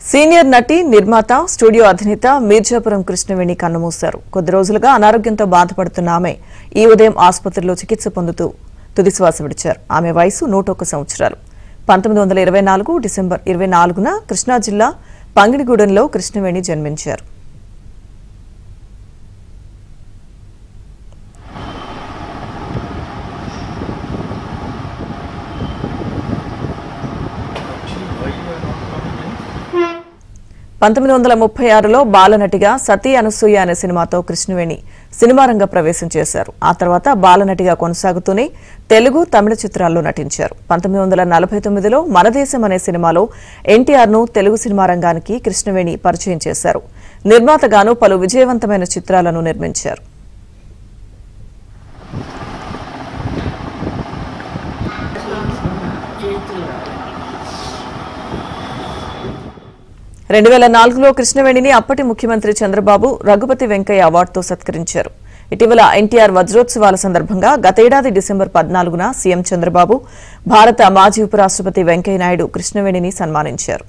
Senior నటి నిర్మాత studio అధినేత మీర్జాపురం కృష్ణవేణి కన్నుమూశారు. కొద్ది రోజులుగా అనారోగ్యంతో బాధపడుతున్న ఆమె ఈ ఉదయం ఆసుపత్రిలో చికిత్స పొందుతూ తుదిశ్వాస విడిచారు. ఆమె వయసు 101 సంవత్సరాలు. 1924 డిసెంబర్ 24న కృష్ణా జిల్లా పంగిడిగూడెంలో కృష్ణవేణి జన్మించారు. లో బాలనటిగా సతీ అనసూయ అనే సినిమాతో కృష్ణవేణి సినిమా రంగ ప్రవేశం చేశారు. ఆ తర్వాత బాలనటిగా కొనసాగుతూనే తెలుగు, తమిళ చిత్రాల్లో నటించారు. 1949లో మనదేశం అనే సినిమాలో ఎన్టీఆర్ ను తెలుగు సినిమా రంగానికి కృష్ణవేణి పరిచయం చేశారు. నిర్మాతగాను పలు విజయవంతమైన చిత్రాలను నిర్మించారు. 2004లో కృష్ణవేణిని అప్పటి ముఖ్యమంత్రి చంద్రబాబు రఘుపతి వెంకయ్య అవార్డుతో సత్కరించారు. ఇటీవల ఎన్టీఆర్ వజ్రోత్సవాల సందర్భంగా గతేడాది డిసెంబర్ 14న సీఎం చంద్రబాబు, భారత మాజీ ఉపరాష్ట్రపతి వెంకయ్యనాయుడు కృష్ణవేణిని సన్మానించారు.